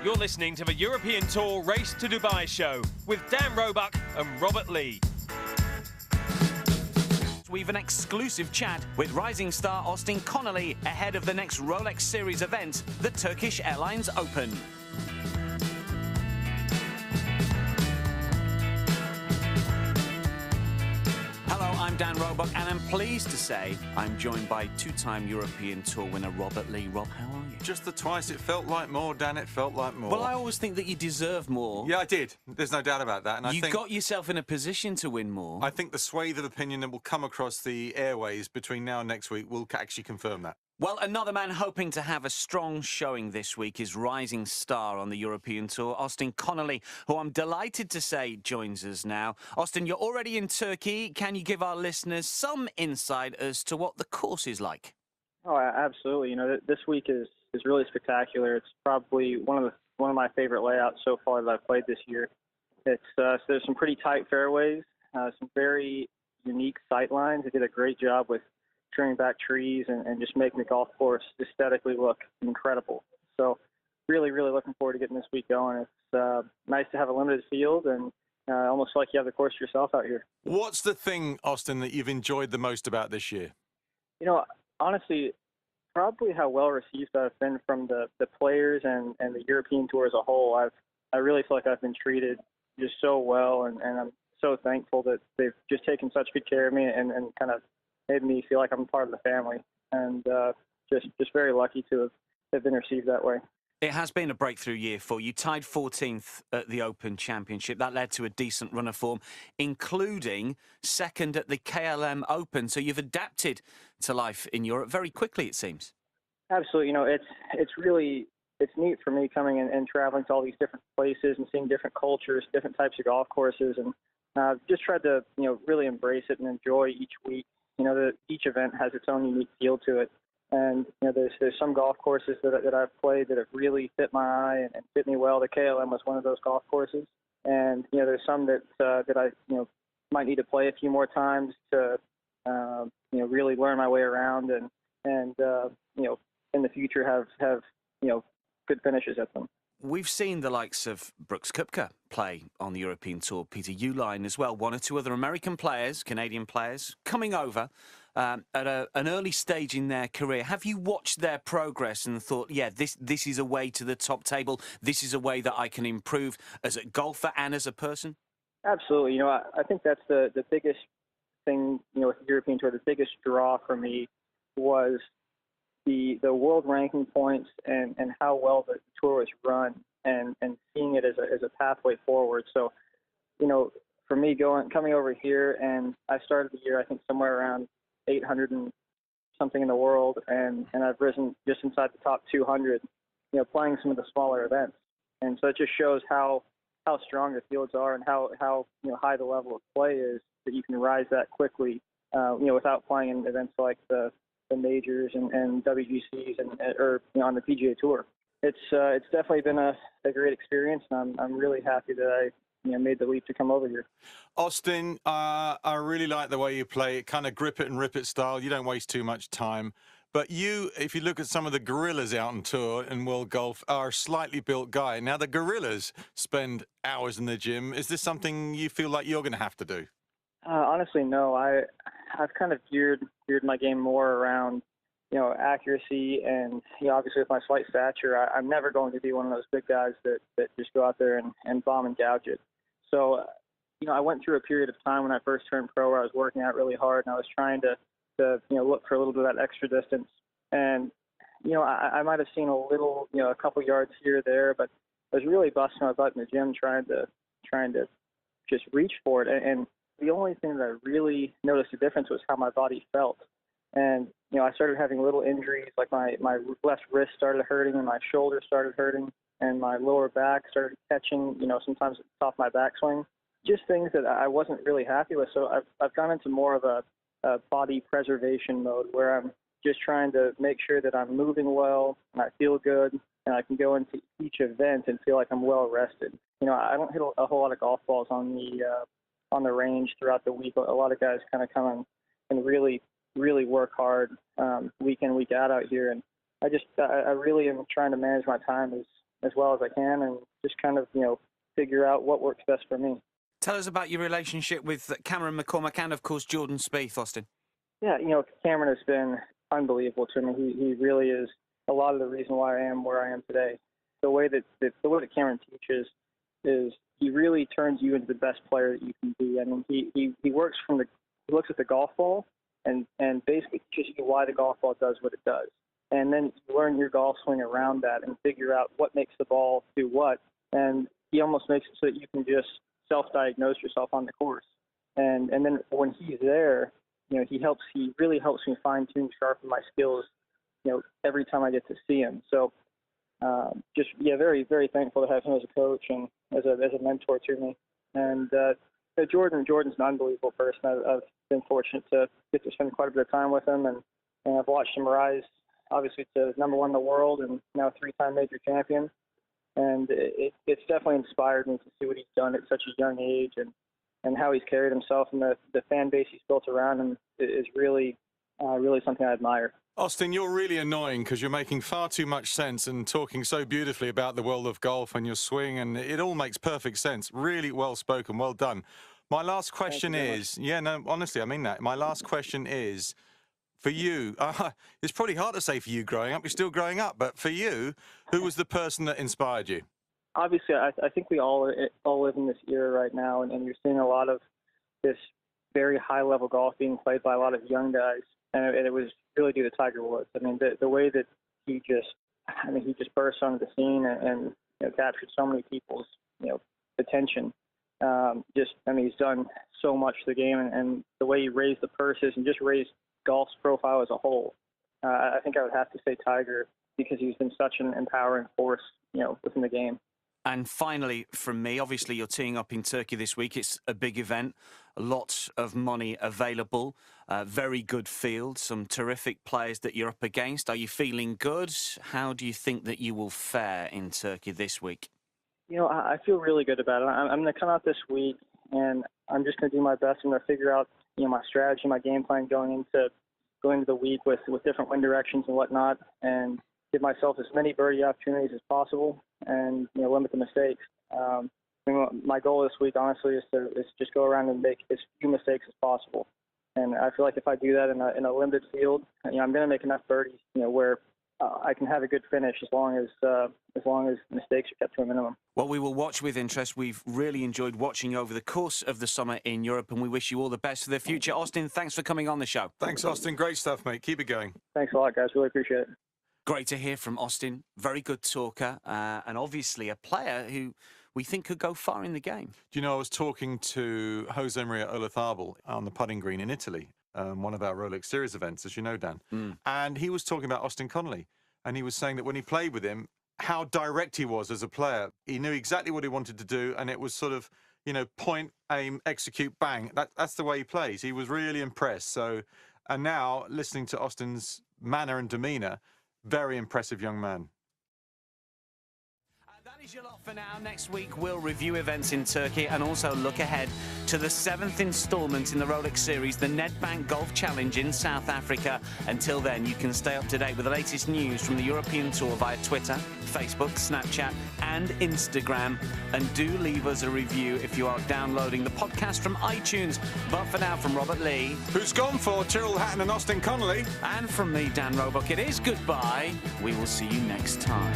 You're listening to the European Tour Race to Dubai show with Dan Roebuck and Robert Lee. We've an exclusive chat with rising star Austin Connelly ahead of the next Rolex Series event, the Turkish Airlines Open. I'm Dan Roebuck, and I'm pleased to say I'm joined by two-time European Tour winner Robert Lee. Rob, how are you? Just the twice. It felt like more, Dan. It felt like more. Well, I always think that you deserve more. Yeah, I did. There's no doubt about that. And you got yourself in a position to win more. I think the swathe of opinion that will come across the airways between now and next week will actually confirm that. Well, another man hoping to have a strong showing this week is rising star on the European Tour, Austin Connelly, who I'm delighted to say joins us now. Austin, you're already in Turkey. Can you give our listeners some insight as to what the course is like? Oh, absolutely. You know, this week is really spectacular. It's probably one of my favorite layouts so far that I've played this year. It's there's some pretty tight fairways, some very unique sight lines. They did a great job with trimming back trees and just making the golf course aesthetically look incredible. So really, really looking forward to getting this week going. It's nice to have a limited field and almost like you have the course yourself out here. What's the thing, Austin, that you've enjoyed the most about this year? You know, honestly, probably how well received I've been from the players and the European Tour as a whole. I really feel like I've been treated just so well, and I'm so thankful that they've just taken such good care of me and kind of made me feel like I'm part of the family, and just very lucky to have been received that way. It has been a breakthrough year for you. Tied 14th at the Open Championship. That led to a decent run of form, including second at the KLM Open. So you've adapted to life in Europe very quickly, it seems. Absolutely. You know, it's neat for me coming in and traveling to all these different places and seeing different cultures, different types of golf courses, and just tried to, you know, really embrace it and enjoy each week. You know, each event has its own unique feel to it. And, you know, there's some golf courses that I've played that have really fit my eye and fit me well. The KLM was one of those golf courses. And, you know, there's some that I, you know, might need to play a few more times to, you know, really learn my way around and you know, in the future have, you know, good finishes at them. We've seen the likes of Brooks Koepka play on the European Tour, Peter Uihlein as well, one or two other American players, Canadian players, coming over at an early stage in their career. Have you watched their progress and thought, yeah, this is a way to the top table, this is a way that I can improve as a golfer and as a person? Absolutely. You know, I think that's the biggest thing, you know, with the European Tour, the biggest draw for me was the world ranking points and how well the tour was run and seeing it as a pathway forward. So, you know, for me coming over here, and I started the year I think somewhere around 800 and something in the world, and I've risen just inside the top 200, you know, playing some of the smaller events. And so it just shows how strong the fields are and how you know, high the level of play is, that you can rise that quickly, you know, without playing in events like the majors and WGCs or you know, on the PGA Tour. It's definitely been a great experience, and I'm really happy that I, you know, made the leap to come over here. Austin, I really like the way you play it, kind of grip it and rip it style. You don't waste too much time. But you, if you look at some of the gorillas out on tour in world golf, are a slightly built guy. Now, the gorillas spend hours in the gym. Is this something you feel like you're going to have to do? Honestly, no. I've kind of geared my game more around, you know, accuracy and, you know, obviously with my slight stature, I'm never going to be one of those big guys that just go out there and bomb and gouge it. So, you know, I went through a period of time when I first turned pro where I was working out really hard and I was trying to you know, look for a little bit of that extra distance. And, you know, I might have seen a little, you know, a couple yards here or there, but I was really busting my butt in the gym trying to just reach for it. And the only thing that I really noticed a difference was how my body felt. And, you know, I started having little injuries, like my left wrist started hurting and my shoulder started hurting and my lower back started catching, you know, sometimes at the top of my backswing. Just things that I wasn't really happy with. So I've gone into more of a body preservation mode where I'm just trying to make sure that I'm moving well and I feel good and I can go into each event and feel like I'm well rested. You know, I don't hit a whole lot of golf balls on the range throughout the week. A lot of guys kind of come and really work hard week in, week out here. And I really am trying to manage my time as well as I can, and just kind of, figure out what works best for me. Tell us about your relationship with Cameron McCormick and, of course, Jordan Spieth, Austin. Yeah, Cameron has been unbelievable to me. He really is a lot of the reason why I am where I am today. The way that Cameron teaches is he really turns you into the best player that you can be. I mean, he looks at the golf ball and basically teaches you why the golf ball does what it does. And then you learn your golf swing around that and figure out what makes the ball do what. And he almost makes it so that you can just self-diagnose yourself on the course. And then when he's there, he really helps me fine-tune, sharpen my skills, every time I get to see him. So very, very thankful to have him as a coach and as a mentor to me. And Jordan's an unbelievable person. I've been fortunate to get to spend quite a bit of time with him, and I've watched him rise, obviously, to number one in the world and now a three-time major champion. And it's definitely inspired me to see what he's done at such a young age and how he's carried himself, and the fan base he's built around him is really something I admire. Austin, you're really annoying because you're making far too much sense and talking so beautifully about the world of golf and your swing, and it all makes perfect sense. Really well spoken. Well done. My last question is, honestly, I mean that. My last question is, for you, it's probably hard to say for you growing up. You're still growing up, but for you, who was the person that inspired you? Obviously, I think we all live in this era right now, and you're seeing a lot of this very high-level golf being played by a lot of young guys, and it was really due to Tiger Woods. I mean, the way that he just burst onto the scene and captured so many people's attention. He's done so much to the game, and the way he raised the purses and just raised golf's profile as a whole. I think I would have to say Tiger, because he's been such an empowering force, within the game. And finally, from me, obviously you're teeing up in Turkey this week. It's a big event, lots of money available, very good field, some terrific players that you're up against. Are you feeling good? How do you think that you will fare in Turkey this week? I feel really good about it. I'm going to come out this week, and I'm just going to do my best. I'm going to figure out, my strategy, my game plan going into the week with different wind directions and whatnot, and give myself as many birdie opportunities as possible, and limit the mistakes. My goal this week, honestly, is just go around and make as few mistakes as possible. And I feel like if I do that in a limited field, I'm going to make enough birdies, where I can have a good finish as long as mistakes are kept to a minimum. Well, we will watch with interest. We've really enjoyed watching you over the course of the summer in Europe, and we wish you all the best for the future. Austin, thanks for coming on the show. Thanks, Austin. Great stuff, mate. Keep it going. Thanks a lot, guys. Really appreciate it. Great to hear from Austin. Very good talker, and obviously a player who we think could go far in the game. Do you know, I was talking to Jose Maria Olazabal on the putting green in Italy, one of our Rolex Series events, as you know, Dan. And he was talking about Austin Connelly, and he was saying that when he played with him, how direct he was as a player. He knew exactly what he wanted to do, and it was sort of, point, aim, execute, bang. That's the way he plays. He was really impressed. So, and now, listening to Austin's manner and demeanour, very impressive young man. That is your lot for now. Next week, we'll review events in Turkey and also look ahead to the 7th instalment in the Rolex Series, the Nedbank Golf Challenge in South Africa. Until then, you can stay up to date with the latest news from the European Tour via Twitter, Facebook, Snapchat and Instagram. And do leave us a review if you are downloading the podcast from iTunes. But for now, from Robert Lee, who's gone for Tyrrell Hatton and Austin Connelly, and from me, Dan Roebuck, it is goodbye. We will see you next time.